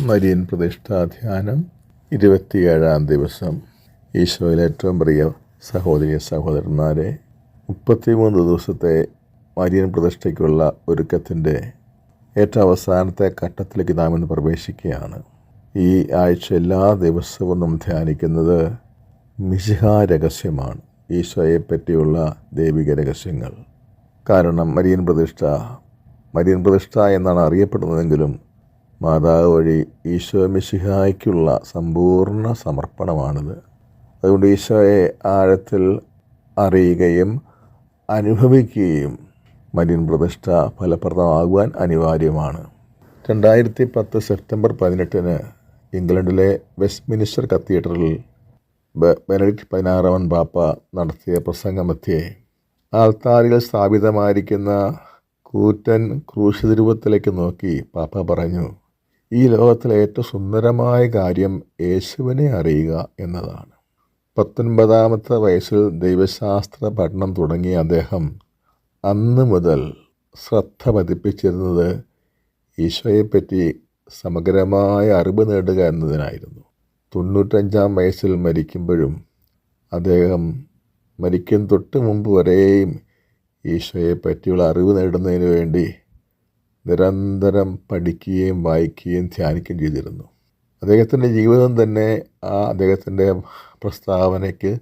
Marian പ്രതിഷ്ഠാധ്യാനം 27-ാം ദിവസം. ഈശോയിലെ ഏറ്റവും പ്രിയ സഹോദരി സഹോദരന്മാരെ, 33 ദിവസത്തെ മരിയൻ പ്രതിഷ്ഠയ്ക്കുള്ള ഒരുക്കത്തിൻ്റെ ഏറ്റവും അവസാനത്തെ ഘട്ടത്തിലേക്ക് നാം ഇന്ന് പ്രവേശിക്കുകയാണ്. ഈ ആഴ്ച എല്ലാ ദിവസവും നാം ധ്യാനിക്കുന്നത് മിശിഹാ രഹസ്യമാണ്, ഈശോയെ പറ്റിയുള്ള ദൈവിക രഹസ്യങ്ങൾ. കാരണം മരിയൻ പ്രതിഷ്ഠ എന്നാണ് അറിയപ്പെടുന്നതെങ്കിലും മാതാവ് വഴി ഈശോ മിശിഹായ്ക്കുള്ള സമ്പൂർണ്ണ സമർപ്പണമാണിത്. അതുകൊണ്ട് ഈശോയെ ആഴത്തിൽ അറിയുകയും അനുഭവിക്കുകയും മരിയൻ പ്രതിഷ്ഠ ഫലപ്രദമാകുവാൻ അനിവാര്യമാണ്. 2010 സെപ്റ്റംബർ 18 ഇംഗ്ലണ്ടിലെ വെസ്റ്റ്മിനിസ്റ്റർ കത്തീഡ്രലിൽ ബെനഡിക്ട് 16 പാപ്പ നടത്തിയ പ്രസംഗമധ്യേ ആൾത്താരിൽ സ്ഥാപിതമായിരിക്കുന്ന കൂറ്റൻ ക്രൂശിതിരുവത്തിലേക്ക് നോക്കി പാപ്പ പറഞ്ഞു, ഈ ലോകത്തിലെ ഏറ്റവും സുന്ദരമായ കാര്യം യേശുവിനെ അറിയുക എന്നതാണ്. 19-ാമത്തെ വയസ്സിൽ ദൈവശാസ്ത്ര പഠനം തുടങ്ങിയ അദ്ദേഹം അന്ന് മുതൽ ശ്രദ്ധ പതിപ്പിച്ചിരുന്നത് ഈശോയെപ്പറ്റി സമഗ്രമായ അറിവ് നേടുക എന്നതിനായിരുന്നു. 95-ാം വയസ്സിൽ മരിക്കുമ്പോഴും അദ്ദേഹം മരിക്കും തൊട്ട് മുമ്പ് വരെയും ഈശോയെ പറ്റിയുള്ള അറിവ് നേടുന്നതിന് വേണ്ടി നിരന്തരം പഠിക്കുകയും വായിക്കുകയും ധ്യാനിക്കുകയും ചെയ്തിരുന്നു. അദ്ദേഹത്തിൻ്റെ ജീവിതം തന്നെ അദ്ദേഹത്തിൻ്റെ പ്രസ്താവനയ്ക്ക്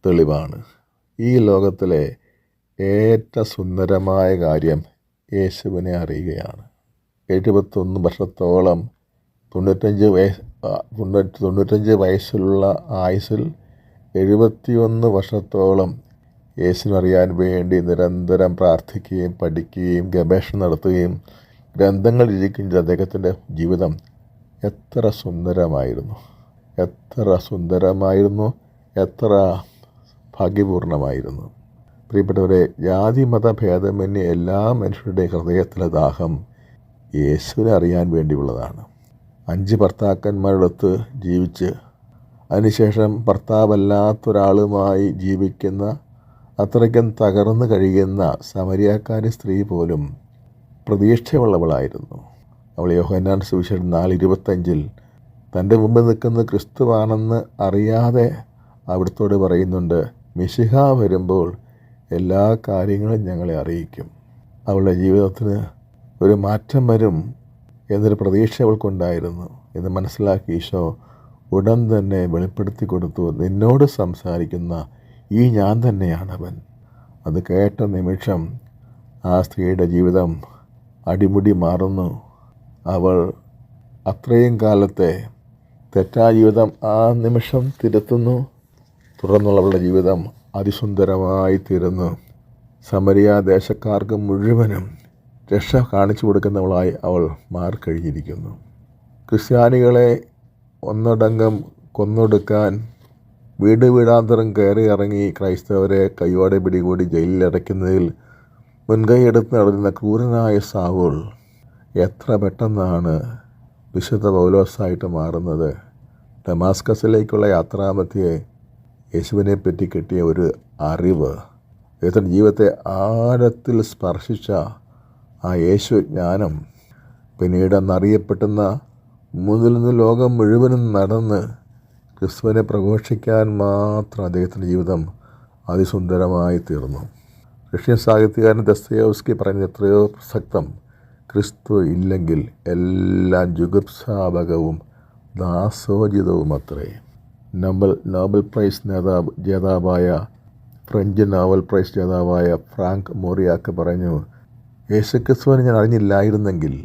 തെളിവാണ്. ഈ ലോകത്തിലെ ഏറ്റവും സുന്ദരമായ കാര്യം യേശുവിനെ അറിയുകയാണ്. 71 വർഷത്തോളം 95 വയസ്സിലുള്ള ആയുസ്സിൽ 71 വർഷത്തോളം യേശുവിനറിയാൻ വേണ്ടി നിരന്തരം പ്രാർത്ഥിക്കുകയും പഠിക്കുകയും ഗവേഷണം നടത്തുകയും ഗ്രന്ഥങ്ങൾ രചിക്കുകയും ചെയ്ത അദ്ദേഹത്തിൻ്റെ ജീവിതം എത്ര സുന്ദരമായിരുന്നു, എത്ര ഭാഗ്യപൂർണമായിരുന്നു. പ്രിയപ്പെട്ടവരെ, ജാതി മത ഭേദമന്യേ എല്ലാ മനുഷ്യരുടെ ഹൃദയത്തിലെ ദാഹം യേശുവിനെ അറിയാൻ വേണ്ടിയുള്ളതാണ്. 5 ഭർത്താക്കന്മാരോടൊത്ത് ജീവിച്ച് അതിനുശേഷം ഭർത്താവല്ലാത്തൊരാളുമായി ജീവിക്കുന്ന അത്രയ്ക്കും തകർന്നു കഴിയുന്ന സമരിയാക്കാരി സ്ത്രീ പോലും പ്രതീക്ഷയുള്ളവളായിരുന്നു. അവൾ യോഹന്നാൻ സുവിശേഷം 4:25 തൻ്റെ മുമ്പിൽ നിൽക്കുന്ന ക്രിസ്തുവാണെന്ന് അറിയാതെ അവിടുത്തോട് പറയുന്നുണ്ട്, മിശിഹ വരുമ്പോൾ എല്ലാ കാര്യങ്ങളും ഞങ്ങളെ അറിയിക്കും. അവളുടെ ജീവിതത്തിന് ഒരു മാറ്റം വരും എന്നൊരു പ്രതീക്ഷ അവൾക്കുണ്ടായിരുന്നു എന്ന് മനസ്സിലാക്കി ഈശോ ഉടൻ തന്നെ വെളിപ്പെടുത്തി കൊടുത്തു, നിന്നോട് സംസാരിക്കുന്ന ഈ ഞാൻ തന്നെയാണവൻ. അത് കേട്ട നിമിഷം ആ സ്ത്രീയുടെ ജീവിതം അടിമുടി മാറുന്നു. അവൾ അത്രയും കാലത്തെ തെറ്റായ ജീവിതം ആ നിമിഷം തിരുത്തുന്നു. തുടർന്നുള്ളവളുടെ ജീവിതം അതിസുന്ദരമായി തീരുന്നു. സമരിയ ദേശക്കാർക്ക് മുഴുവനും രക്ഷ കാണിച്ചു കൊടുക്കുന്നവളായി അവൾ മാറിക്കഴിഞ്ഞിരിക്കുന്നു. ക്രിസ്ത്യാനികളെ ഒന്നടങ്കം കൊന്നൊടുക്കാൻ വീടാന്തരം കയറി ഇറങ്ങി ക്രൈസ്തവരെ കൈയോടെ പിടികൂടി ജയിലിലടയ്ക്കുന്നതിൽ മുൻകൈയെടുത്ത് നടന്ന ക്രൂരനായ സാവൂൾ എത്ര പെട്ടെന്നാണ് വിശുദ്ധ പൗലോസായിട്ട് മാറുന്നത്. ഡമാസ്കസിലേക്കുള്ള യാത്രാമധ്യേ യേശുവിനെ പറ്റി കിട്ടിയ ഒരു അറിവ്, അദ്ദേഹത്തിൻ്റെ ജീവിതത്തെ ആഴത്തിൽ സ്പർശിച്ച ആ യേശു ജ്ഞാനം പിന്നീട് അന്നറിയപ്പെടുന്ന മുന്നിൽ നിന്ന് ലോകം മുഴുവനും നടന്ന് ക്രിസ്തുവിനെ പ്രഘോഷിക്കാൻ മാത്രം അദ്ദേഹത്തിൻ്റെ ജീവിതം അതിസുന്ദരമായി തീർന്നു. റഷ്യൻ സാഹിത്യകാരൻ ദസ്തയേവ്സ്കി പറഞ്ഞ എത്രയോ പ്രസക്തം, ക്രിസ്തു ഇല്ലെങ്കിൽ എല്ലാം ജുഗുപ്സാപകവും ദാസോചിതവും അത്രേ. Nobel prize French Nobel prize ജേതാവായ ഫ്രാങ്ക് മോറിയാക്ക് പറഞ്ഞു, യേശുക്രിസ്തുവിനെ ഞാൻ അറിഞ്ഞില്ലായിരുന്നെങ്കിൽ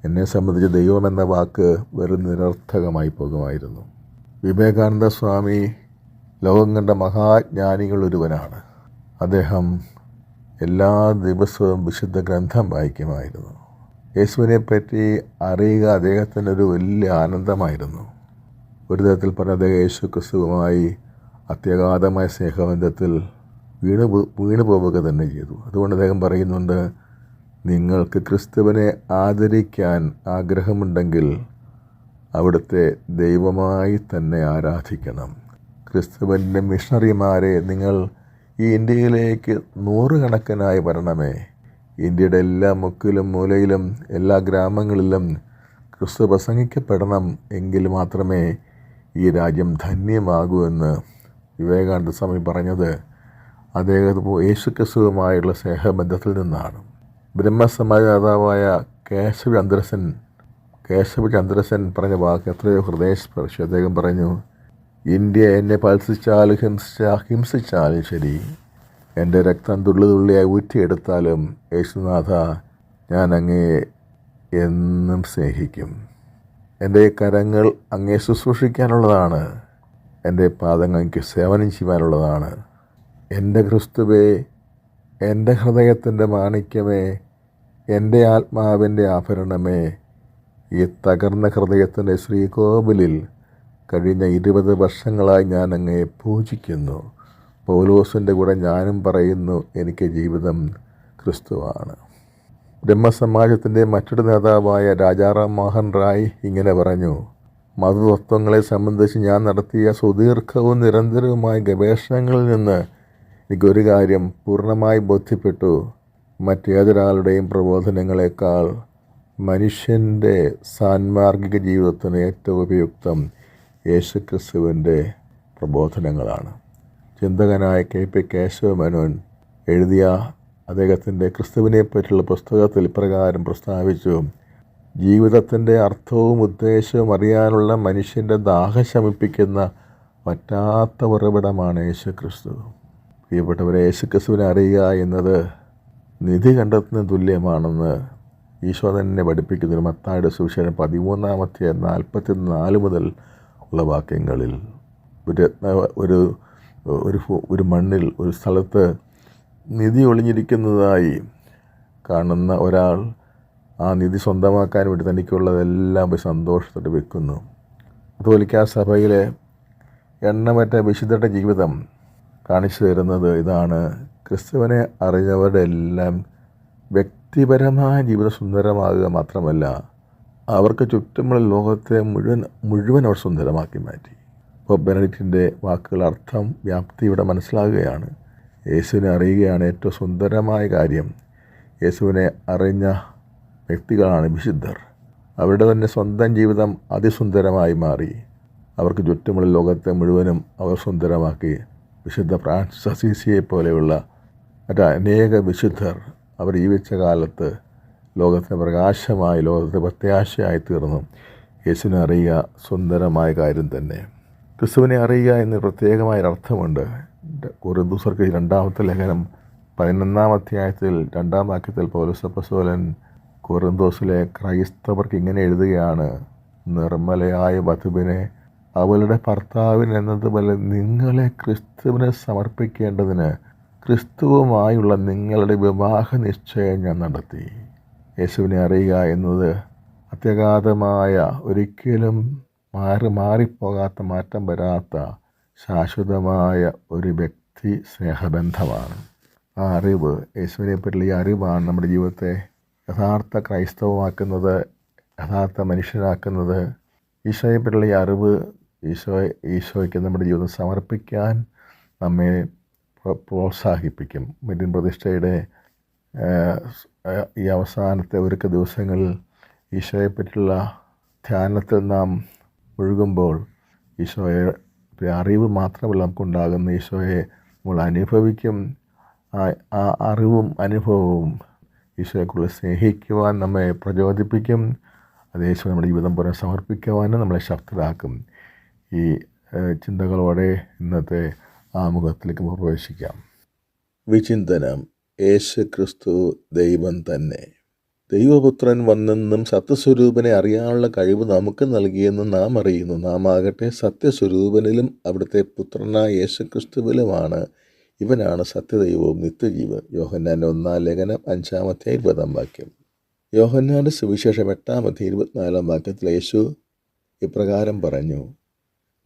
എന്നെ സംബന്ധിച്ച് ദൈവം എന്ന വാക്ക് വെറും നിരർത്ഥകമായി പോകുമായിരുന്നു. വിവേകാനന്ദ സ്വാമി ലോകം കണ്ട മഹാജ്ഞാനികളൊരുവനാണ്. അദ്ദേഹം എല്ലാ ദിവസവും വിശുദ്ധ ഗ്രന്ഥം വായിക്കുമായിരുന്നു. യേശുവിനെ പറ്റി അറിയുക അദ്ദേഹത്തിനൊരു വലിയ ആനന്ദമായിരുന്നു. ഒരു തരത്തിൽ പറഞ്ഞ അദ്ദേഹം യേശു ക്രിസ്തുവുമായി അത്യഗാധമായ സ്നേഹബന്ധത്തിൽ വീണു പോവുക തന്നെ ചെയ്തു. അതുകൊണ്ട് അദ്ദേഹം പറയുന്നുണ്ട്, നിങ്ങൾക്ക് ക്രിസ്തുവിനെ ആദരിക്കാൻ ആഗ്രഹമുണ്ടെങ്കിൽ അവിടുത്തെ ദൈവമായി തന്നെ ആരാധിക്കണം. ക്രിസ്തുവിൻ്റെ മിഷണറിമാരെ നിങ്ങൾ ഈ ഇന്ത്യയിലേക്ക് 100 കണക്കിനായി വരണമേ. ഇന്ത്യയുടെ എല്ലാ മുക്കിലും മൂലയിലും എല്ലാ ഗ്രാമങ്ങളിലും ക്രിസ്തു പ്രസംഗിക്കപ്പെടണം എങ്കിൽ മാത്രമേ ഈ രാജ്യം ധന്യമാകൂ എന്ന് വിവേകാനന്ദ സ്വാമി പറഞ്ഞത് അദ്ദേഹം യേശു ക്രിസ്തുവുമായുള്ള സ്നേഹബന്ധത്തിൽ നിന്നാണ്. ബ്രഹ്മസമാജ നേതാവായ കേശവചന്ദ്രസൻ പറഞ്ഞ വാക്ക് എത്രയോ ഹൃദയസ്പർശി. അദ്ദേഹം പറഞ്ഞു, ഇന്ത്യ എന്നെ പത്സിച്ചാലും ഹിംസിച്ചാലും ശരി, എൻ്റെ രക്തം തുള്ളിയായി ഊറ്റിയെടുത്താലും യേശുനാഥ, ഞാൻ അങ്ങയെ എന്നും സ്നേഹിക്കും. എൻ്റെ കരങ്ങൾ അങ്ങയെ ശുശ്രൂഷിക്കാനുള്ളതാണ്, എൻ്റെ പാദങ്ങൾ എനിക്ക് സേവനം ചെയ്യുവാനുള്ളതാണ്. എൻ്റെ ക്രിസ്തുവേ, എൻ്റെ ഹൃദയത്തിൻ്റെ മാണിക്യമേ, എൻ്റെ ആത്മാവിൻ്റെ ആഭരണമേ, ഈ തകർന്ന ഹൃദയത്തിൻ്റെ ശ്രീകോവിലിൽ കഴിഞ്ഞ 20 വർഷങ്ങളായി ഞാൻ അങ്ങയെ പൂജിക്കുന്നു. പൗലോസിൻ്റെ കൂടെ ഞാനും പറയുന്നു, എനിക്ക് ജീവിതം ക്രിസ്തുവാണ്. ബ്രഹ്മസമാജത്തിൻ്റെ മറ്റൊരു നേതാവായ രാജാറാം മോഹൻ റായ് ഇങ്ങനെ പറഞ്ഞു, മതതത്വങ്ങളെ സംബന്ധിച്ച് ഞാൻ നടത്തിയ സുദീർഘവും നിരന്തരവുമായ ഗവേഷണങ്ങളിൽ നിന്ന് എനിക്കൊരു കാര്യം പൂർണ്ണമായി ബോധ്യപ്പെട്ടു. മറ്റേതൊരാളുടെയും പ്രബോധനങ്ങളെക്കാൾ മനുഷ്യൻ്റെ സാൻമാർഗിക ജീവിതത്തിന് ഏറ്റവും ഉപയുക്തം യേശുക്രിസ്തുവിൻ്റെ പ്രബോധനങ്ങളാണ്. ചിന്തകനായ KP കേശവമേനോൻ എഴുതിയ അദ്ദേഹത്തിൻ്റെ ക്രിസ്തുവിനെ പറ്റിയുള്ള പുസ്തകത്തിൽ ഇപ്രകാരം പ്രസ്താവിച്ചു, ജീവിതത്തിൻ്റെ അർത്ഥവും ഉദ്ദേശവും അറിയാനുള്ള മനുഷ്യൻ്റെ ദാഹം ശമിപ്പിക്കുന്ന പറ്റാത്ത ഉറവിടമാണ് യേശുക്രിസ്തു. പ്രിയപ്പെട്ടവരെ, യേശുക്രിസ്തുവിനെ അറിയുക എന്നത് നിധി കണ്ടെത്തുന്നതിന് തുല്യമാണെന്ന് ഈശോ തന്നെ പഠിപ്പിക്കുന്നു. മത്തായിയുടെ സുവിശേഷം 13:44 മുതൽ ഉള്ള വാക്യങ്ങളിൽ ഒരു മണ്ണിൽ ഒരു സ്ഥലത്ത് നിധി ഒളിഞ്ഞിരിക്കുന്നതായി കാണുന്ന ഒരാൾ ആ നിധി സ്വന്തമാക്കാൻ വേണ്ടി തനിക്കുള്ളതെല്ലാം പോയി സന്തോഷത്തോടെ വെക്കുന്നു. കത്തോലിക്കാ സഭയിലെ എണ്ണമറ്റ വിശുദ്ധരുടെ ജീവിതം കാണിച്ചു തരുന്നത് ഇതാണ്. ക്രിസ്തുവിനെ അറിഞ്ഞവരുടെ എല്ലാം വ്യക്തിപരമായ ജീവിതം സുന്ദരമാകുക മാത്രമല്ല, അവർക്ക് ചുറ്റുമുള്ള ലോകത്തെ മുഴുവൻ അവർ സുന്ദരമാക്കി മാറ്റി. ഇപ്പോൾ ബെനഡിക്റ്റിൻ്റെ വാക്കുകൾ അർത്ഥം വ്യാപ്തി ഇവിടെ മനസ്സിലാകുകയാണ്. യേശുവിനെ അറിയുകയാണ് ഏറ്റവും സുന്ദരമായ കാര്യം. യേശുവിനെ അറിഞ്ഞ വ്യക്തികളാണ് വിശുദ്ധർ. അവരുടെ തന്നെ സ്വന്തം ജീവിതം അതിസുന്ദരമായി മാറി. അവർക്ക് ചുറ്റുമുള്ള ലോകത്തെ മുഴുവനും അവർ സുന്ദരമാക്കി. വിശുദ്ധ ഫ്രാൻസിസ് അസീസിയെ പോലെയുള്ള അനേക വിശുദ്ധർ അവർ ജീവിച്ച കാലത്ത് ലോകത്തിന് പ്രകാശമായി, ലോകത്തിന് പ്രത്യാശയായി തീർന്നു. യേശുവിനെ അറിയുക സുന്ദരമായ കാര്യം തന്നെ. ക്രിസ്തുവിനെ അറിയുക എന്ന് പ്രത്യേകമായൊരർത്ഥമുണ്ട്. കൊരിന്ത്യർക്ക് 2-ാമത്തെ ലേഖനം 11-ാം അധ്യായത്തിൽ 2-ാം വാക്യത്തിൽ പൗലോസ് അപ്പോസ്തലൻ കൊരിന്ത്യസിലെ ക്രൈസ്തവർക്ക് ഇങ്ങനെ എഴുതുകയാണ്, നിർമ്മലയായ വധുവിനെ അവളുടെ ഭർത്താവിനെന്നതുപോലെ നിങ്ങളെ ക്രിസ്തുവിനെ സമർപ്പിക്കേണ്ടതിന് ക്രിസ്തുവുമായുള്ള നിങ്ങളുടെ വിവാഹ നിശ്ചയം ഞാൻ നടത്തി. യേശുവിനെ അറിയുക എന്നത് അത്യഗാധമായ, ഒരിക്കലും മാറിപ്പോകാത്ത, മാറ്റം വരാത്ത ശാശ്വതമായ ഒരു വ്യക്തി സ്നേഹബന്ധമാണ്. ആ അറിവ്, യേശുവിനെ പറ്റിയുള്ള ഈ അറിവാണ് നമ്മുടെ ജീവിതത്തെ യഥാർത്ഥ ക്രൈസ്തവമാക്കുന്നത്, യഥാർത്ഥ മനുഷ്യനാക്കുന്നത്. ഈശോയെ പറ്റിയുള്ള ഈ അറിവ് ഈശോയ്ക്ക് നമ്മുടെ ജീവിതം സമർപ്പിക്കാൻ നമ്മെ പ്രോത്സാഹിപ്പിക്കും. മിഥുൻ പ്രതിഷ്ഠയുടെ ഈ അവസാനത്തെ ഒരുക്ക ദിവസങ്ങളിൽ ഈശോയെ പറ്റിയുള്ള ധ്യാനത്തിൽ നാം മുഴുകുമ്പോൾ ഈശോയെ അറിവ് മാത്രമല്ല നമുക്കുണ്ടാകുന്ന, ഈശോയെ നമ്മൾ അനുഭവിക്കും. ആ അറിവും അനുഭവവും ഈശോയെക്കുള്ള സ്നേഹിക്കുവാൻ നമ്മെ പ്രചോദിപ്പിക്കും. അത് ഈശോ നമ്മുടെ ജീവിതം പോലെ സമർപ്പിക്കുവാനും നമ്മളെ ശക്തരാക്കും. ഈ ചിന്തകളോടെ ഇന്നത്തെ ആമുഖത്തിലേക്ക് പ്രവേശിക്കാം. വിചിന്തനം. യേശു ക്രിസ്തു ദൈവം തന്നെ. ദൈവപുത്രൻ വന്നെന്നും സത്യസ്വരൂപനെ അറിയാനുള്ള കഴിവ് നമുക്ക് നൽകിയെന്നും നാം അറിയുന്നു. നാം ആകട്ടെ സത്യസ്വരൂപനിലും അവിടുത്തെ പുത്രനായ യേശുക്രിസ്തുവിലുമാണ്. ഇവനാണ് സത്യദൈവവും നിത്യജീവൻ. യോഹന്നാൻ്റെ 1-ാം ലേഖനം 5-ാം അധ്യായം 20-ാം വാക്യം. യോഹന്നാൻ്റെ സുവിശേഷം 8-ാം അധ്യായം 24-ാം വാക്യത്തിൽ യേശു ഇപ്രകാരം പറഞ്ഞു,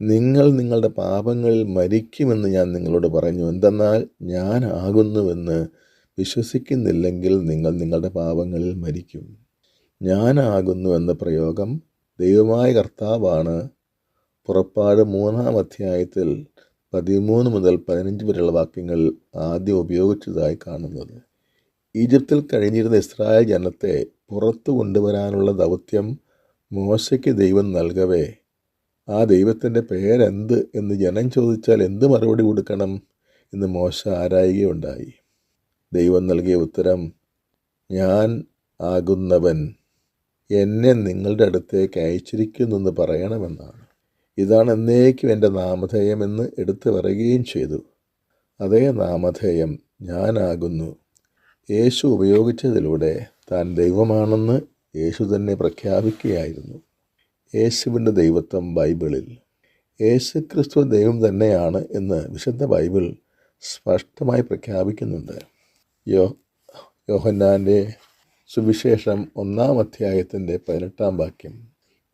നിങ്ങൾ നിങ്ങളുടെ പാപങ്ങളിൽ മരിക്കുമെന്ന് ഞാൻ നിങ്ങളോട് പറഞ്ഞു. എന്തെന്നാൽ ഞാൻ ആകുന്നുവെന്ന് വിശ്വസിക്കുന്നില്ലെങ്കിൽ നിങ്ങൾ നിങ്ങളുടെ പാപങ്ങളിൽ മരിക്കും. ഞാനാകുന്നു എന്ന പ്രയോഗം ദൈവമായ കർത്താവാണ് പുറപ്പാട് 3-ാം അധ്യായത്തിൽ 13 മുതൽ 15 വരെയുള്ള വാക്യങ്ങളിൽ ആദ്യം ഉപയോഗിച്ചതായി കാണുന്നത്. ഈജിപ്തിൽ കഴിഞ്ഞിരുന്ന ഇസ്രായേൽ ജനത്തെ പുറത്തു കൊണ്ടുവരാനുള്ള ദൗത്യം മോശയ്ക്ക് ദൈവം നൽകവേ ആ ദൈവത്തിൻ്റെ പേരെന്ത് എന്ന് ജനം ചോദിച്ചാൽ എന്ത് മറുപടി കൊടുക്കണം എന്ന് മോശ ആരായുകയുണ്ടായി. ദൈവം നൽകിയ ഉത്തരം, ഞാൻ ആകുന്നവൻ എന്നെ നിങ്ങളുടെ അടുത്തേക്ക് അയച്ചിരിക്കുന്നെന്ന് പറയണമെന്നാണ്. ഇതാണ് എന്നേക്കും എൻ്റെ നാമധേയമെന്ന് എടുത്തു പറയുകയും ചെയ്തു. അതേ നാമധേയം ഞാനാകുന്നു യേശു ഉപയോഗിച്ചതിലൂടെ താൻ ദൈവമാണെന്ന് യേശു തന്നെ പ്രഖ്യാപിക്കുകയായിരുന്നു. യേശുവിൻ്റെ ദൈവത്വം ബൈബിളിൽ യേശുക്രിസ്തു ദൈവം തന്നെയാണ് എന്ന് വിശുദ്ധ ബൈബിൾ സ്പഷ്ടമായി പ്രഖ്യാപിക്കുന്നുണ്ട്. യോഹന്നാൻ്റെ സുവിശേഷം 1-ാം അധ്യായത്തിൻ്റെ 18-ാം വാക്യം,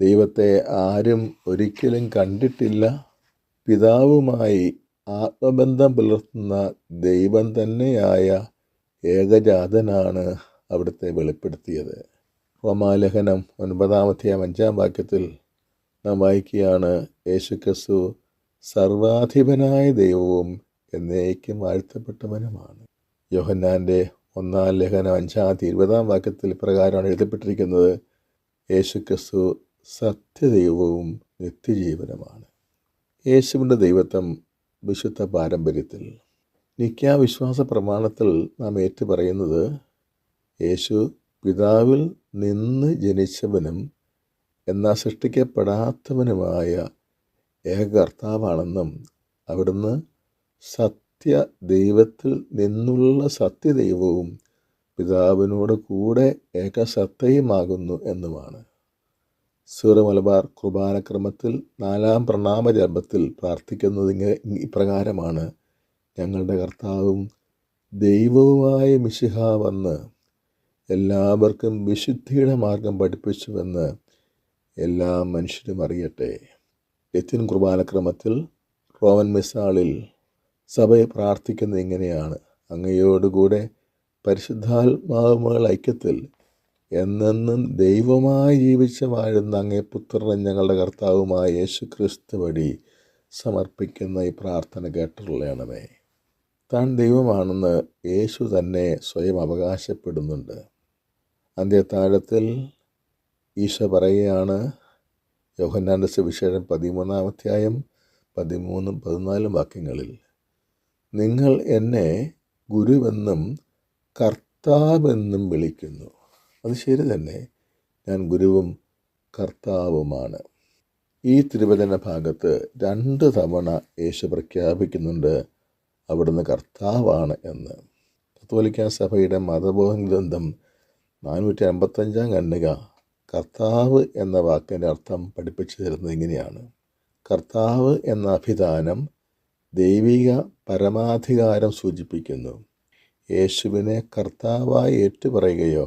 ദൈവത്തെ ആരും ഒരിക്കലും കണ്ടിട്ടില്ല, പിതാവുമായി ആത്മബന്ധം പുലർത്തുന്ന ദൈവം തന്നെയായ ഏകജാതനാണ് അവിടുത്തെ വെളിപ്പെടുത്തിയത്. റോമാലേഖനം 9-ാം അധ്യായം 5-ാം വാക്യത്തിൽ നാം വായിക്കുകയാണ്, യേശുക്രിസ്തു സർവാധിപനായ ദൈവവും എന്നേക്കും വാഴ്ത്തപ്പെട്ടവനുമാണ്. യോഹന്നാൻ്റെ 1-ാം ലേഖനം 5-ാം 20-ാം വാക്യത്തിൽ പ്രകാരമാണ് എഴുതപ്പെട്ടിരിക്കുന്നത്, യേശുക്രിസ്തു സത്യദൈവവും നിത്യജീവനുമാണ്. യേശുവിൻ്റെ ദൈവത്വം വിശുദ്ധ പാരമ്പര്യത്തിൽ നിക്കായ പ്രമാണത്തിൽ നാം ഏറ്റുപറയുന്നത്, യേശു പിതാവിൽ നിന്ന് ജനിച്ചവനും എന്നാൽ സൃഷ്ടിക്കപ്പെടാത്തവനുമായ ഏക കർത്താവാണെന്നും അവിടുന്ന് ദൈവത്തിൽ നിന്നുള്ള സത്യദൈവവും പിതാവിനോട് കൂടെ ഏകസത്തയുമാകുന്നു എന്നുമാണ്. സീറോ മലബാർ കുർബാനക്രമത്തിൽ 4-ാം പ്രണാമജപത്തിൽ പ്രാർത്ഥിക്കുന്നത് ഇപ്രകാരമാണ്, ഞങ്ങളുടെ കർത്താവും ദൈവവുമായ മിശിഹ വന്ന് എല്ലാവർക്കും വിശുദ്ധിയുടെ മാർഗം പഠിപ്പിച്ചുവെന്ന് എല്ലാ മനുഷ്യരും അറിയട്ടെ. ലത്തീൻ കുർബാനക്രമത്തിൽ റോമൻ മിസാളിൽ സഭയെ പ്രാർത്ഥിക്കുന്നത് ഇങ്ങനെയാണ്, അങ്ങയോടുകൂടെ പരിശുദ്ധാത്മാവുമായുള്ള ഐക്യത്തിൽ എന്നെന്നും ദൈവമായി ജീവിച്ച് വാഴുന്ന അങ്ങേ പുത്രൻ ഞങ്ങളുടെ കർത്താവുമായ യേശുക്രിസ്തു വഴി സമർപ്പിക്കുന്ന ഈ പ്രാർത്ഥന കേട്ടുള്ളണമേ. താൻ ദൈവമാണെന്ന് യേശു തന്നെ സ്വയം അവകാശപ്പെടുന്നുണ്ട്. അന്ത്യത്താഴത്തിൽ ഈശോ പറയുകയാണ്, യോഹന്നാൻ്റെ സുവിശേഷം 13-ാം അധ്യായം 13-14 വാക്യങ്ങളിൽ, നിങ്ങൾ എന്നെ ഗുരുവെന്നും കർത്താവെന്നും വിളിക്കുന്നു. അത് ശരി തന്നെ, ഞാൻ ഗുരുവും കർത്താവുമാണ്. ഈ തിരുവചന ഭാഗത്ത് 2 തവണ യേശു പ്രഖ്യാപിക്കുന്നുണ്ട് അവിടുന്ന് കർത്താവാണ് എന്ന്. കത്തോലിക്കാ സഭയുടെ മതബോധന ഗ്രന്ഥം 455-ാം ഖണ്ഡിക കർത്താവ് എന്ന വാക്കിൻ്റെ അർത്ഥം പഠിപ്പിച്ചു തരുന്നത് ഇങ്ങനെയാണ്, കർത്താവ് എന്ന അഭിധാനം ദൈവിക പരമാധികാരം സൂചിപ്പിക്കുന്നു. യേശുവിനെ കർത്താവായി ഏറ്റുപറയുകയോ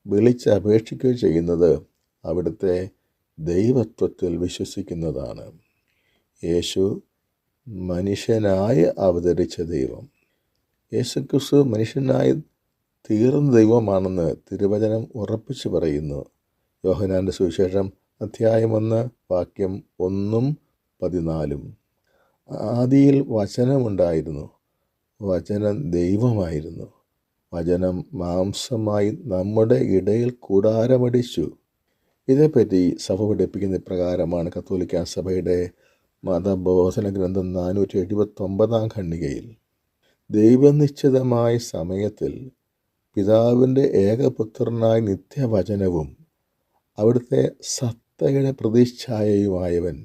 വിളിച്ചപേക്ഷിക്കുകയോ ചെയ്യുന്നത് അവിടുത്തെ ദൈവത്വത്തിൽ വിശ്വസിക്കുന്നതാണ്. യേശു മനുഷ്യനായി അവതരിച്ച ദൈവം. യേശുക്രിസ്തു മനുഷ്യനായി തീർന്ന ദൈവമാണെന്ന് തിരുവചനം ഉറപ്പിച്ചു പറയുന്നു. യോഹന്നാൻ്റെ സുവിശേഷം അധ്യായം 1 വാക്യം 1-14. ആദിയിൽ വചനമുണ്ടായിരുന്നു, വചനം ദൈവമായിരുന്നു, വചനം മാംസമായി നമ്മുടെ ഇടയിൽ കൂടാരമടിച്ചു. ഇതേപ്പറ്റി സഭ പഠിപ്പിക്കുന്ന ഇപ്രകാരമാണ്. കത്തോലിക്കാ സഭയുടെ മതബോധന ഗ്രന്ഥം 479-ാം ഖണ്ഡികയിൽ, ദൈവനിശ്ചിതമായ സമയത്തിൽ പിതാവിൻ്റെ ഏകപുത്രനായ നിത്യവചനവും അവിടുത്തെ സത്തയുടെ പ്രതിച്ഛായയുമായവൻ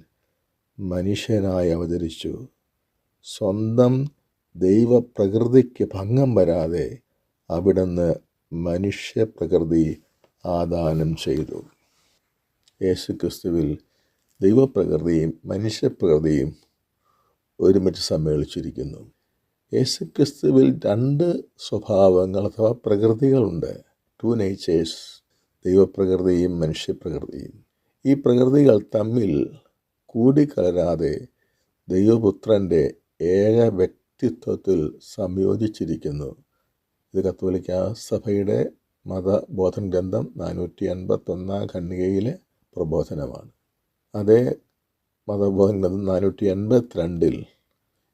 മനുഷ്യനായി അവതരിച്ചു. സ്വന്തം ദൈവപ്രകൃതിക്ക് ഭംഗം വരാതെ അവിടുന്ന് മനുഷ്യപ്രകൃതി ആദാനം ചെയ്തു. യേശുക്രിസ്തുവിൽ ദൈവപ്രകൃതിയും മനുഷ്യപ്രകൃതിയും ഒരുമിച്ച് സമ്മേളിച്ചിരിക്കുന്നു. യേശുക്രിസ്തുവിൽ 2 സ്വഭാവങ്ങൾ അഥവാ പ്രകൃതികളുണ്ട്, 2 നേച്ചേഴ്സ്, ദൈവപ്രകൃതിയും മനുഷ്യപ്രകൃതിയും. ഈ പ്രകൃതികൾ തമ്മിൽ കൂടിക്കലരാതെ ദൈവപുത്രൻ്റെ ഏക വ്യക്തിത്വത്തിൽ സംയോജിച്ചിരിക്കുന്നു. ഇത് കത്തോലിക്കാ സഭയുടെ മതബോധന ഗ്രന്ഥം 481-ാം ഖണ്ഡികയിലെ പ്രബോധനമാണ്. അതേ മതബോധന ഗ്രന്ഥം 482-ൽ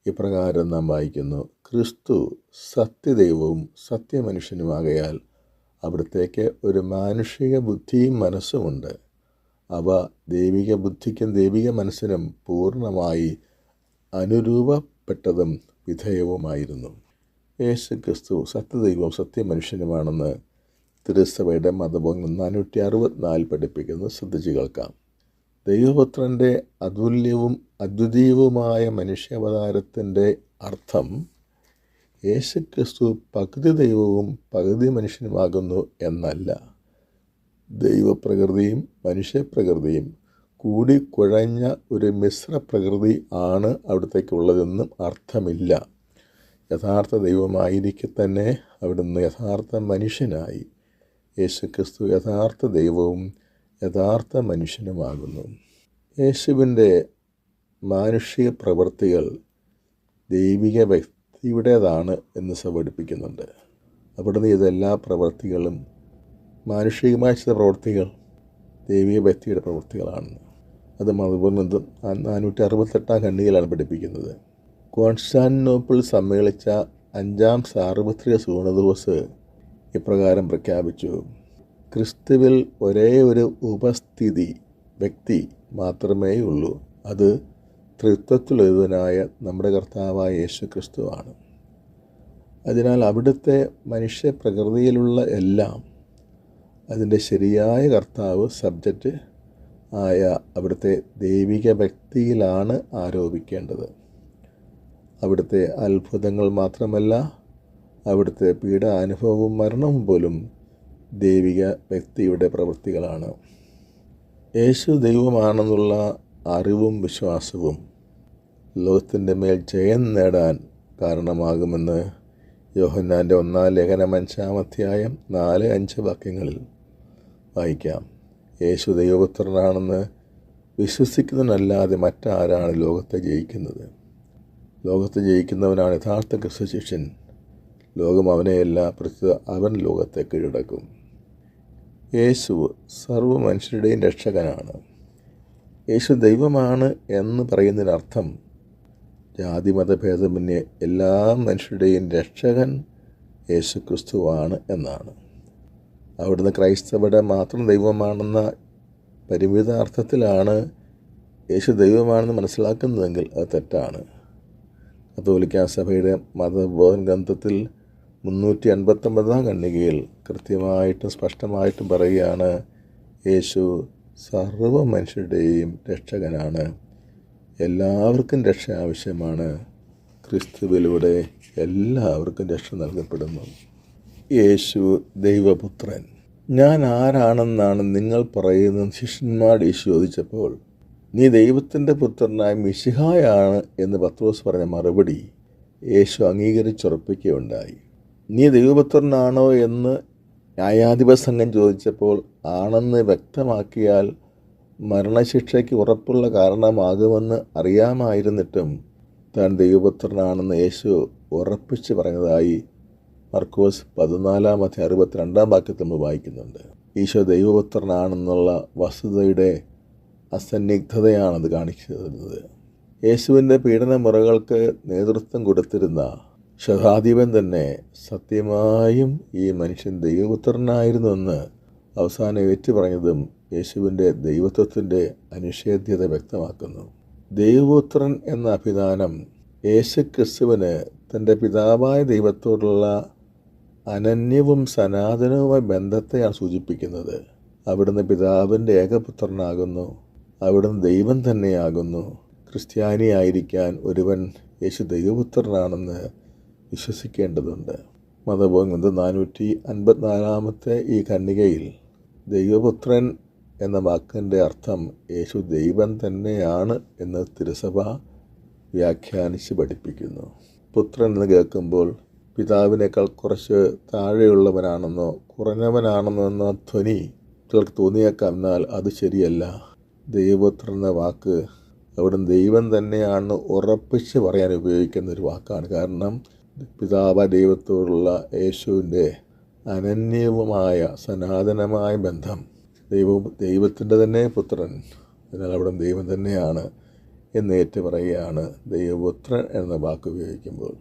ഇപ്രകാരം നാം വായിക്കുന്നു, ക്രിസ്തു സത്യദൈവവും സത്യമനുഷ്യനുമാകയാൽ അവിടത്തേക്ക് ഒരു മാനുഷിക ബുദ്ധിയും മനസ്സുമുണ്ട്. അവ ദൈവിക ബുദ്ധിക്കും ദൈവിക മനസ്സിനും പൂർണ്ണമായി അനുരൂപപ്പെട്ടതും വിധേയവുമായിരുന്നു. യേശു ക്രിസ്തു സത്യദൈവവും സത്യമനുഷ്യനുമാണെന്ന് തിരുസഭയുടെ മതബോധനം 464 പഠിപ്പിക്കുന്നത് ശ്രദ്ധിച്ചു കേൾക്കാം. ദൈവപുത്രൻ്റെ അതുല്യവും അദ്വിതീയവുമായ മനുഷ്യാവതാരത്തിൻ്റെ അർത്ഥം യേശു ക്രിസ്തു പകുതി ദൈവവും പകുതി മനുഷ്യനുമാകുന്നു എന്നല്ല. ദൈവപ്രകൃതിയും മനുഷ്യപ്രകൃതിയും കൂടിക്കുഴഞ്ഞ ഒരു മിശ്ര പ്രകൃതി ആണ് അവിടത്തേക്കുള്ളതെന്നും അർത്ഥമില്ല. യഥാർത്ഥ ദൈവമായിരിക്കെ തന്നെ അവിടുന്ന് യഥാർത്ഥ മനുഷ്യനായി. യേശു ക്രിസ്തു യഥാർത്ഥ ദൈവവും യഥാർത്ഥ മനുഷ്യനുമാകുന്നു. യേശുവിൻ്റെ മാനുഷിക പ്രവൃത്തികൾ ദൈവിക വ്യക്തിയുടേതാണ് എന്ന് സഭ പഠിപ്പിക്കുന്നുണ്ട്. അവിടുന്ന് ഇതെല്ലാ പ്രവൃത്തികളും മാനുഷികമായ ചില പ്രവൃത്തികൾ ദൈവിക വ്യക്തിയുടെ പ്രവൃത്തികളാണ്. അത് മതബോധനം 468 ഖണ്ഡികയിലാണ് പഠിപ്പിക്കുന്നത്. കോൺസ്റ്റാന്റിനോപ്പിൾ സമ്മേളിച്ച 5-ാം സാർവത്രിക സുവർണദിവസ് ഇപ്രകാരം പ്രഖ്യാപിച്ചു: ക്രിസ്തുവിൽ ഒരേ ഒരു ഉപസ്ഥിതി വ്യക്തി മാത്രമേ ഉള്ളൂ. അത് ത്രിത്വത്തിലൊരുവനായ നമ്മുടെ കർത്താവായ യേശു ക്രിസ്തുവാണ്. അതിനാൽ അവിടുത്തെ മനുഷ്യപ്രകൃതിയിലുള്ള എല്ലാം അതിൻ്റെ ശരിയായ കർത്താവ് സബ്ജക്റ്റ് ആയ അവിടുത്തെ ദൈവിക വ്യക്തിയിലാണ് ആരോപിക്കേണ്ടത്. അവിടുത്തെ അത്ഭുതങ്ങൾ മാത്രമല്ല, അവിടുത്തെ പീഡാനുഭവവും മരണവും പോലും ദൈവിക വ്യക്തിയുടെ പ്രവൃത്തികളാണ്. യേശു ദൈവമാണെന്നുള്ള അറിവും വിശ്വാസവും ലോകത്തിൻ്റെ മേൽ ജയം നേടാൻ കാരണമാകുമെന്ന് യോഹന്നാൻ്റെ 1-ാം ലേഖനം 5-ാം അധ്യായം 4-5 വാക്യങ്ങളിൽ വായിക്കാം. യേശു ദൈവപുത്രനാണെന്ന് വിശ്വസിക്കുന്നതിനല്ലാതെ മറ്റാരാണ് ലോകത്തെ ജയിക്കുന്നത്? ലോകത്തെ ജയിക്കുന്നവനാണ് യഥാർത്ഥ ക്രിസ്തു ശിഷ്യൻ. ലോകം അവനെയല്ല, പ്രസ്തുത അവൻ ലോകത്തെ കീഴടക്കും. യേശു സർവ്വ മനുഷ്യരുടെയും രക്ഷകനാണ്. യേശു ദൈവമാണ് എന്ന് പറയുന്നതിനർത്ഥം ജാതിമതഭേദമന്യേ എല്ലാ മനുഷ്യരുടെയും രക്ഷകൻ യേശു ക്രിസ്തുവാണ് എന്നാണ്. അവിടുന്ന് ക്രൈസ്തവരുടെ മാത്രം ദൈവമാണെന്ന പരിമിതാർത്ഥത്തിലാണ് യേശു ദൈവമാണെന്ന് മനസ്സിലാക്കുന്നതെങ്കിൽ അത് തെറ്റാണ്. കത്തോലിക്കാ സഭയുടെ മതബോധന ഗ്രന്ഥത്തിൽ 359-ാം ഖണ്ഡികയിൽ കൃത്യമായിട്ടും സ്പഷ്ടമായിട്ടും പറയുകയാണ്: യേശു സർവ്വ മനുഷ്യരുടെയും രക്ഷകനാണ്. എല്ലാവർക്കും രക്ഷ ആവശ്യമാണ്. ക്രിസ്തുവിലൂടെ എല്ലാവർക്കും രക്ഷ നൽകപ്പെടുന്നു. യേശു ദൈവപുത്രൻ. ഞാൻ ആരാണെന്നാണ് നിങ്ങൾ പറയുന്നത് ശിഷ്യന്മാർ യേശു ചോദിച്ചപ്പോൾ, നീ ദൈവത്തിൻ്റെ പുത്രനായ മിശിഹായാണ് എന്ന് പത്രോസ് പറഞ്ഞ മറുപടി യേശു അംഗീകരിച്ചുറപ്പിക്കുകയുണ്ടായി. നീ ദൈവപുത്രനാണോ എന്ന് ന്യായാധിപ സംഘം ചോദിച്ചപ്പോൾ ആണെന്ന് വ്യക്തമാക്കിയാൽ മരണശിക്ഷയ്ക്ക് ഉറപ്പുള്ള കാരണമാകുമെന്ന് അറിയാമായിരുന്നിട്ടും താൻ ദൈവപുത്രനാണെന്ന് യേശു ഉറപ്പിച്ച് പറഞ്ഞതായി മർക്കോസ് 14-ാം അധ്യായം 62-ാം വാക്യത്തിൽ നമ്മൾ വായിക്കുന്നുണ്ട്. ഈശോ ദൈവപുത്രനാണെന്നുള്ള വസ്തുതയുടെ അസന്നിഗ്ധതയാണത് കാണിച്ചു തരുന്നത്. യേശുവിൻ്റെ പീഡനമുറകൾക്ക് നേതൃത്വം കൊടുത്തിരുന്ന ശതാധിപൻ തന്നെ സത്യമായും ഈ മനുഷ്യൻ ദൈവപുത്രനായിരുന്നുവെന്ന് അവസാനം ഏറ്റുപറഞ്ഞതും യേശുവിൻ്റെ ദൈവത്വത്തിൻ്റെ അനിഷേധ്യത വ്യക്തമാക്കുന്നു. ദൈവപുത്രൻ എന്ന അഭിധാനം യേശു ക്രിസ്തുവിന് തൻ്റെ പിതാവായ ദൈവത്തോടുള്ള അനന്യവും സനാതനവുമായ ബന്ധത്തെയാണ് സൂചിപ്പിക്കുന്നത്. അവിടുന്ന് പിതാവിൻ്റെ ഏകപുത്രനാകുന്നു. അവിടുന്ന് ദൈവം തന്നെയാകുന്നു. ക്രിസ്ത്യാനിയായിരിക്കാൻ ഒരുവൻ യേശു ദൈവപുത്രനാണെന്ന് വിശ്വസിക്കേണ്ടതുണ്ട്. മതബോധനം 454-ാമത്തെ ഈ ഖണ്ഡികയിൽ ദൈവപുത്രൻ എന്ന വാക്കിൻ്റെ അർത്ഥം യേശു ദൈവം തന്നെയാണ് എന്ന് തിരുസഭ വ്യാഖ്യാനിച്ച് പഠിപ്പിക്കുന്നു. പുത്രൻ എന്ന് കേൾക്കുമ്പോൾ പിതാവിനേക്കാൾ കുറച്ച് താഴെയുള്ളവനാണെന്നോ കുറഞ്ഞവനാണെന്നോ എന്ന ധ്വനി ചിലർക്ക് തോന്നിയേക്കാം. എന്നാൽ അത് ശരിയല്ല. ദൈവപുത്രൻ എന്ന വാക്ക് അവിടുന്ന് ദൈവം തന്നെയാണ് ഉറപ്പിച്ച് പറയാൻ ഉപയോഗിക്കുന്ന ഒരു വാക്കാണ്. കാരണം പിതാവ് ദൈവത്തോടുള്ള യേശുവിൻ്റെ അനന്യവുമായ സനാതനമായ ബന്ധം, ദൈവത്തിൻ്റെ തന്നെ പുത്രൻ, അതിനാൽ അവിടെ ദൈവം തന്നെയാണ് എന്നേറ്റ് പറയുകയാണ് ദൈവപുത്രൻ എന്ന വാക്ക് ഉപയോഗിക്കുമ്പോൾ.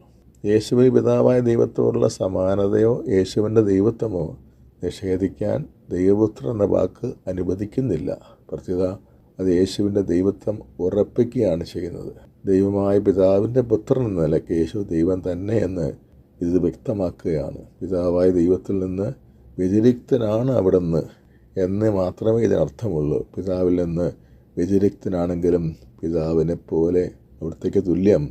യേശുവിന് പിതാവായ ദൈവത്തോടുള്ള സമാനതയോ യേശുവിൻ്റെ ദൈവത്വമോ നിഷേധിക്കാൻ ദൈവപുത്രൻ എന്ന വാക്ക് അനുവദിക്കുന്നില്ല. പ്രത്യേക അത് യേശുവിൻ്റെ ദൈവത്വം ഉറപ്പിക്കുകയാണ് ചെയ്യുന്നത്. ദൈവമായ പിതാവിൻ്റെ പുത്രൻ എന്ന നിലയ്ക്ക് യേശു ദൈവം തന്നെ എന്ന് ഇത് വ്യക്തമാക്കുകയാണ്. പിതാവായ ദൈവത്തിൽ നിന്ന് വ്യതിരിക്തനാണ് അവിടുന്ന് എന്ന് മാത്രമേ ഇതിനർത്ഥമുള്ളൂ. പിതാവിൽ നിന്ന് വ്യതിരിക്തനാണെങ്കിലും പിതാവിനെ പോലെ അവിടത്തേക്ക് തുല്യം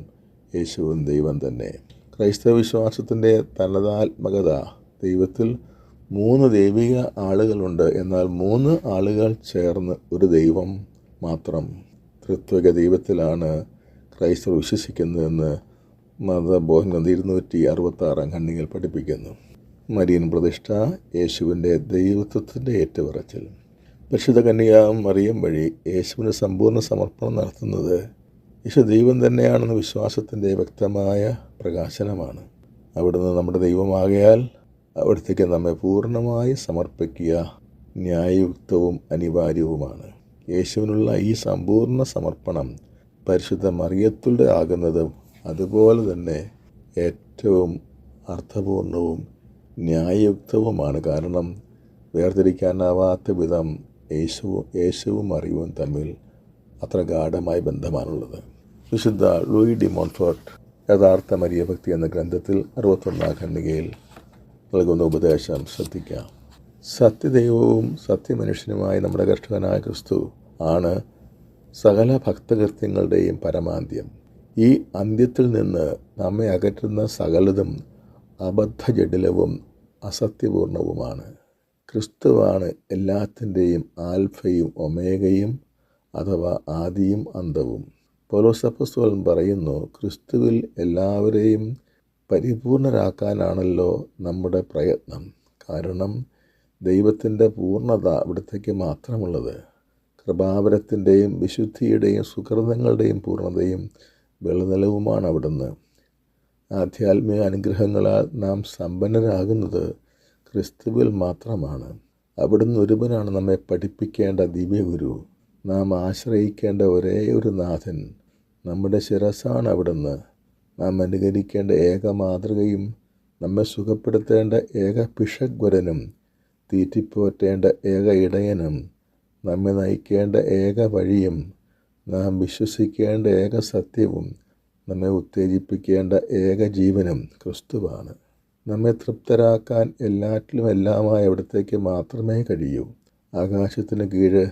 യേശുവും ദൈവം തന്നെ. ക്രൈസ്തവ വിശ്വാസത്തിൻ്റെ തനതാത്മകത ദൈവത്തിൽ 3 ദൈവിക ആളുകളുണ്ട്, എന്നാൽ 3 ആളുകൾ ചേർന്ന് ഒരു ദൈവം മാത്രം. ത്രിത്വിക ദൈവത്തിലാണ് ക്രൈസ്തവർ വിശ്വസിക്കുന്നതെന്ന് മതബോധനം 266 ഖണ്ഡികയിൽ പഠിപ്പിക്കുന്നു. മരിയൻ പ്രതിഷ്ഠ, യേശുവിൻ്റെ ദൈവത്വത്തിൻ്റെ ഏറ്റുപറച്ചിൽ. പരിശുദ്ധ കന്യക മറിയം വഴി യേശുവിന് സമ്പൂർണ്ണ സമർപ്പണം നടത്തുന്നത് യേശു ദൈവം തന്നെയാണെന്ന വിശ്വാസത്തിൻ്റെ വ്യക്തമായ പ്രകാശനമാണ്. അവിടുന്ന് നമ്മുടെ ദൈവമാകയാൽ അവിടത്തേക്ക് നമ്മെ പൂർണ്ണമായി സമർപ്പിക്കുക ന്യായയുക്തവും അനിവാര്യവുമാണ്. യേശുവിനുള്ള ഈ സമ്പൂർണ്ണ സമർപ്പണം പരിശുദ്ധ മറിയത്തിലൂടെ ആകുന്നതും അതുപോലെ തന്നെ ഏറ്റവും അർത്ഥപൂർണവും ന്യായയുക്തവുമാണ്. കാരണം വേർതിരിക്കാനാവാത്ത വിധം യേശുവും മറിയവും തമ്മിൽ അത്ര ഗാഢമായ ബന്ധമാണുള്ളത്. വിശുദ്ധ ലൂയി ഡി മോൺഫോർട്ട് യഥാർത്ഥ മരിയഭക്തി എന്ന ഗ്രന്ഥത്തിൽ 61 ഖണ്ഡികയിൽ നൽകുന്ന ഉപദേശം ശ്രദ്ധിക്കാം. സത്യദൈവവും സത്യമനുഷ്യനുമായ നമ്മുടെ രക്ഷകനായ ക്രിസ്തു ആണ് സകല ഭക്തകൃത്യങ്ങളുടെയും പരമാന്ത്യം. ഈ അന്ത്യത്തിൽ നിന്ന് നമ്മെ അകറ്റുന്ന സകലതും അബദ്ധജടിലവും അസത്യപൂർണവുമാണ്. ക്രിസ്തുവാണ് എല്ലാത്തിൻ്റെയും ആൽഫയും ഒമേഗയും അഥവാ ആദിയും അന്തവും. പൗലോസ് അപ്പോസ്തലൻ പറയുന്നു, ക്രിസ്തുവിൽ എല്ലാവരെയും പരിപൂർണരാക്കാനാണല്ലോ നമ്മുടെ പ്രയത്നം. കാരണം ദൈവത്തിൻ്റെ പൂർണ്ണത അവിടത്തേക്ക് മാത്രമുള്ളത്. കൃപാവരത്തിൻ്റെയും വിശുദ്ധിയുടെയും സുകൃതങ്ങളുടെയും പൂർണ്ണതയും വെളുനിലവുമാണ് അവിടുന്ന്. ആധ്യാത്മിക അനുഗ്രഹങ്ങളാൽ നാം സമ്പന്നരാകുന്നത് ക്രിസ്തുവിൽ മാത്രമാണ്. അവിടുന്ന് ഒരുവനാണ് നമ്മെ പഠിപ്പിക്കേണ്ട ദിവ്യഗുരു. നാം ആശ്രയിക്കേണ്ട ഒരേ ഒരു നാഥൻ നമ്മുടെ ശിരസ്സാണ് അവിടുന്ന്. നാം അനുകരിക്കേണ്ട ഏക മാതൃകയും നമ്മെ സുഖപ്പെടുത്തേണ്ട ഏക പിഷഗ്വരനും തീറ്റിപ്പോറ്റേണ്ട ഏക ഇടയനും നമ്മെ നയിക്കേണ്ട ഏക വഴിയും നാം വിശ്വസിക്കേണ്ട ഏക സത്യവും നമ്മെ ഉത്തേജിപ്പിക്കേണ്ട ഏക ജീവനും ക്രിസ്തുവാണ്. നമ്മെ തൃപ്തരാക്കാൻ എല്ലാറ്റിലും എല്ലാമായി അവിടത്തേക്ക് മാത്രമേ കഴിയൂ. ആകാശത്തിന് കീഴ്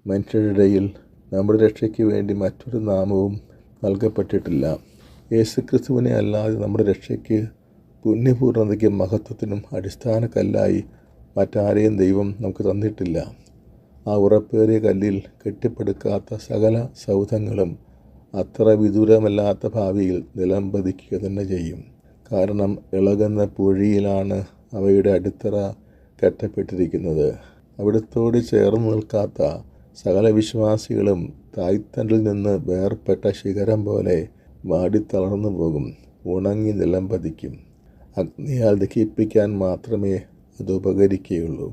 മനുഷ്യരുടെയിൽ നമ്മുടെ രക്ഷയ്ക്ക് വേണ്ടി മറ്റൊരു നാമവും നൽകപ്പെട്ടിട്ടില്ല. യേശുക്രിസ്തുവിനെ അല്ലാതെ നമ്മുടെ രക്ഷയ്ക്ക് പുണ്യപൂർണ്ണതയ്ക്കും മഹത്വത്തിനും അടിസ്ഥാന കല്ലായി മറ്റാരെയും ദൈവം നമുക്ക് തന്നിട്ടില്ല. ആ ഉറപ്പേറിയ കല്ലിൽ കെട്ടിപ്പടുക്കാത്ത സകല സൗധങ്ങളും അത്ര വിദൂരമല്ലാത്ത ഭാവിയിൽ നിലംപതിക്കുക തന്നെ ചെയ്യും. കാരണം ഇളകുന്ന പുഴിയിലാണ് അവയുടെ അടിത്തറ കെട്ടപ്പെട്ടിരിക്കുന്നത്. അവിടത്തോട് ചേർന്ന് നിൽക്കാത്ത സകല വിശ്വാസികളും തായ്തണ്ടിൽ നിന്ന് വേർപെട്ട ശിഖരം പോലെ വാടിത്തളർന്നു പോകും, ഉണങ്ങി നിലംപതിക്കും. അഗ്നിയാൽ ദഹിപ്പിക്കാൻ മാത്രമേ അത് ഉപകരിക്കുകയുള്ളൂ.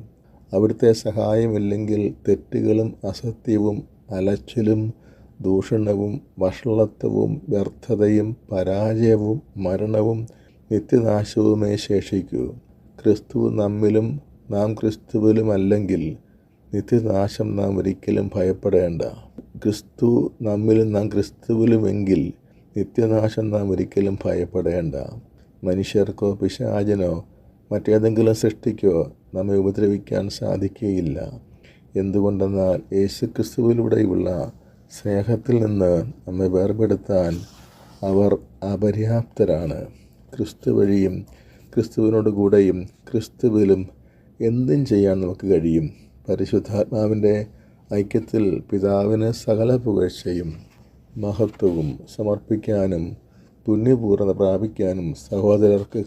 അവിടുത്തെ സഹായമില്ലെങ്കിൽ തെറ്റുകളും അസത്യവും അലച്ചിലും ദൂഷണവും വഷളത്വവും വ്യർത്ഥതയും പരാജയവും മരണവും നിത്യനാശവുമേ ശേഷിക്കൂ. ക്രിസ്തു നമ്മിലും നാം ക്രിസ്തുവിലുമല്ലെങ്കിൽ നിത്യനാശം നാം ഒരിക്കലും ഭയപ്പെടേണ്ട. ക്രിസ്തു നമ്മിലും നാം ക്രിസ്തുവിലുമെങ്കിൽ നിത്യനാശം നാം ഒരിക്കലും ഭയപ്പെടേണ്ട. മനുഷ്യർക്കോ പിശാചിനോ മറ്റേതെങ്കിലും സൃഷ്ടിക്കോ നമ്മെ ഉപദ്രവിക്കാൻ സാധിക്കുകയില്ല. എന്തുകൊണ്ടെന്നാൽ യേശുക്രിസ്തുവിലൂടെയുള്ള സ്നേഹത്തിൽ നിന്ന് നമ്മെ വേർപെടുത്താൻ അവർ അപര്യാപ്തരാണ്. ക്രിസ്തു വഴിയും ക്രിസ്തുവിനോട് കൂടെയും ക്രിസ്തുവിലും എന്തും ചെയ്യാൻ നമുക്ക് കഴിയും. പരിശുദ്ധാത്മാവിൻ്റെ ഐക്യത്തിൽ പിതാവിന് സകല പുകഴ്ചയും മഹത്വവും സമർപ്പിക്കാനും പുണ്യപൂർണ്ണത പ്രാപിക്കാനും സഹോദരർക്ക്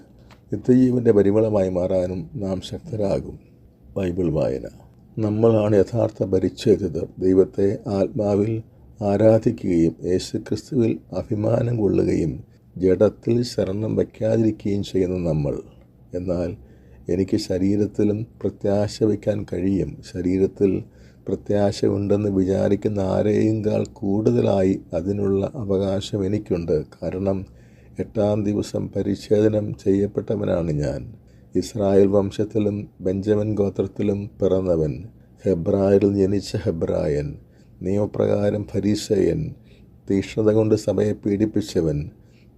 നിത്യജീവൻ്റെ പരിമളമായി മാറാനും നാം ശക്തരാകും. ബൈബിൾ വായന. നമ്മളാണ് യഥാർത്ഥ പരിച്ഛേദിതർ. ദൈവത്തെ ആത്മാവിൽ ആരാധിക്കുകയും യേശുക്രിസ്തുവിൽ അഭിമാനം കൊള്ളുകയും ജഡത്തിൽ ശരണം വയ്ക്കാതിരിക്കുകയും ചെയ്യുന്ന നമ്മൾ. എന്നാൽ എനിക്ക് ശരീരത്തിലും പ്രത്യാശ വയ്ക്കാൻ കഴിയും. ശരീരത്തിൽ പ്രത്യാശ ഉണ്ടെന്ന് വിചാരിക്കുന്ന ആരെയേക്കാൾ കൂടുതലായി അതിനുള്ള അവകാശം എനിക്കുണ്ട്. കാരണം 8-ാം ദിവസം പരിച്ഛേദനം ചെയ്യപ്പെട്ടവനാണ് ഞാൻ. ഇസ്രായേൽ വംശത്തിലും ബെഞ്ചമിൻ ഗോത്രത്തിലും പിറന്നവൻ, ഹെബ്രായരിൽ ജനിച്ച ഹെബ്രായൻ, നിയമപ്രകാരം ഫരീസയൻ, തീക്ഷ്ണത കൊണ്ട് സഭയെ പീഡിപ്പിച്ചവൻ,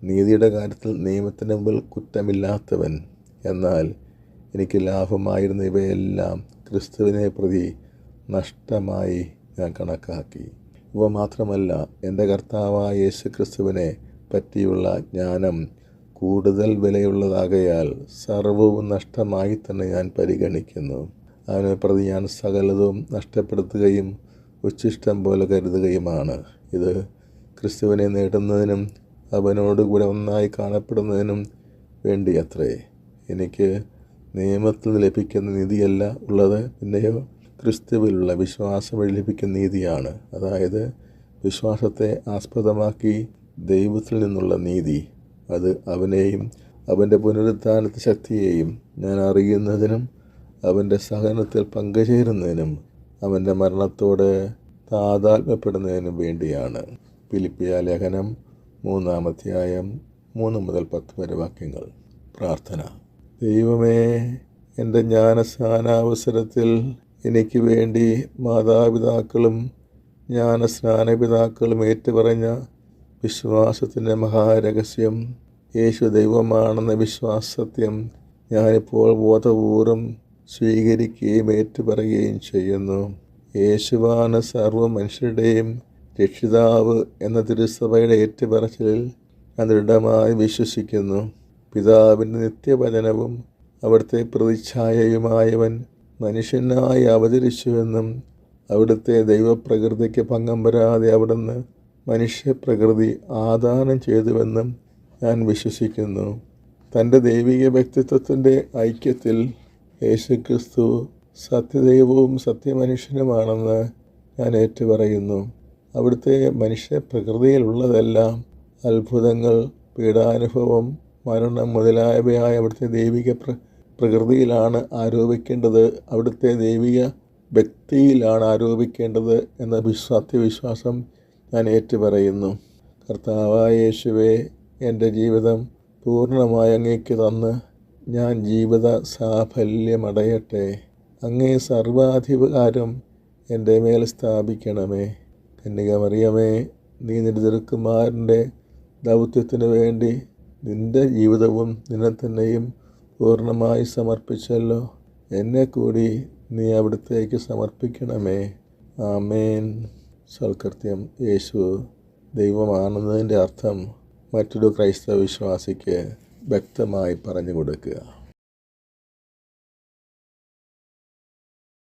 നീതിയുടെ കാര്യത്തിൽ നിയമത്തിന് മുമ്പിൽ കുറ്റമില്ലാത്തവൻ. എന്നാൽ എനിക്ക് ലാഭമായിരുന്ന ഇവയെല്ലാം ക്രിസ്തുവിനെ പ്രതി നഷ്ടമായി ഞാൻ കണക്കാക്കി. ഇവ മാത്രമല്ല, എൻ്റെ കർത്താവായ യേശു ക്രിസ്തുവിനെ പറ്റിയുള്ള ജ്ഞാനം കൂടുതൽ വിലയുള്ളതാകയാൽ സർവവും നഷ്ടമായി തന്നെ ഞാൻ പരിഗണിക്കുന്നു. അവനെ പ്രതി ഞാൻ സകലതും നഷ്ടപ്പെടുത്തുകയും ഉച്ഛിഷ്ടം പോലെ കരുതുകയുമാണ്. ഇത് ക്രിസ്തുവിനെ നേടുന്നതിനും അവനോടുകൂടെ ഒന്നായി കാണപ്പെടുന്നതിനും വേണ്ടിയത്രേ. എനിക്ക് നിയമത്തിൽ നിന്ന് ലഭിക്കുന്ന നീതിയല്ല ഉള്ളത്, പിന്നെയോ ക്രിസ്തുവിലുള്ള വിശ്വാസം വഴി ലഭിക്കുന്ന നീതിയാണ്. അതായത് വിശ്വാസത്തെ ആസ്പദമാക്കി ദൈവത്തിൽ നിന്നുള്ള നീതി. അത് അവനെയും അവൻ്റെ പുനരുത്ഥാനത്തെ ശക്തിയെയും ഞാൻ അറിയുന്നതിനും അവൻ്റെ സഹനത്തിൽ പങ്കുചേരുന്നതിനും അവൻ്റെ മരണത്തോട് താതാത്മ്യപ്പെടുന്നതിനും വേണ്ടിയാണ്. ഫിലിപ്പിയ ലേഖനം 3-ാം അധ്യായം 3 മുതൽ 10 വരെ വാക്യങ്ങൾ. പ്രാർത്ഥന. ദൈവമേ, എൻ്റെ ജ്ഞാനസ്നാനാവസരത്തിൽ എനിക്ക് വേണ്ടി മാതാപിതാക്കളും ജ്ഞാനസ്നാനപിതാക്കളും ഏറ്റുപറഞ്ഞ വിശ്വാസത്തിൻ്റെ മഹാരഹസ്യം, യേശു ദൈവമാണെന്ന വിശ്വാസത്യം ഞാനിപ്പോൾ ബോധപൂർവം സ്വീകരിക്കുകയും ഏറ്റുപറയുകയും ചെയ്യുന്നു. യേശുവാണ് സർവ്വ മനുഷ്യരുടെയും രക്ഷിതാവ് എന്ന തിരുസഭയുടെ ഏറ്റുപറച്ചിലിൽ ഞാൻ ദൃഢമായി വിശ്വസിക്കുന്നു. പിതാവിൻ്റെ നിത്യവചനവും അവിടുത്തെ പ്രതിച്ഛായയുമായവൻ മനുഷ്യനായി അവതരിച്ചുവെന്നും അവിടുത്തെ ദൈവപ്രകൃതിക്ക് ഭംഗം വരാതെ അവിടുന്ന് മനുഷ്യപ്രകൃതി ആദാനം ചെയ്തുവെന്നും ഞാൻ വിശ്വസിക്കുന്നു. തൻ്റെ ദൈവിക വ്യക്തിത്വത്തിൻ്റെ ഐക്യത്തിൽ യേശുക്രിസ്തു സത്യദൈവവും സത്യമനുഷ്യനുമാണെന്ന് ഞാൻ ഏറ്റുപറയുന്നു. അവിടുത്തെ മനുഷ്യപ്രകൃതിയിലുള്ളതെല്ലാം അത്ഭുതങ്ങൾ, പീഡാനുഭവം, മരണം മുതലായവയായ അവിടുത്തെ ദൈവിക പ്രകൃതിയിലാണ് ആരോപിക്കേണ്ടത്, അവിടുത്തെ ദൈവിക വ്യക്തിയിലാണ് ആരോപിക്കേണ്ടത് എന്ന സത്യവിശ്വാസം ഞാൻ ഏറ്റുപറയുന്നു. കർത്താവായ യേശുവേ, എൻ്റെ ജീവിതം പൂർണ്ണമായി അങ്ങേക്ക് തന്ന് ഞാൻ ജീവിത സാഫല്യമടയട്ടെ. അങ്ങേ സർവാധികാരം എൻ്റെ മേൽ സ്ഥാപിക്കണമേ. കന്യകമറിയമേ, നീ നിന്റെ തിരുക്കുമാരൻ്റെ ദൗത്യത്തിനു വേണ്ടി നിൻ്റെ ജീവിതവും നിന്നെ തന്നെയും പൂർണ്ണമായി സമർപ്പിച്ചല്ലോ. എന്നെ കൂടി നീ അവിടുത്തേക്ക് സമർപ്പിക്കണമേ. ആമേൻ. സൽകൃത്യം. യേശു ദൈവമാണെന്നതിൻ്റെ അർത്ഥം മറ്റൊരു ക്രൈസ്തവ വിശ്വാസിക്ക് വ്യക്തമായി പറഞ്ഞു കൊടുക്കുക.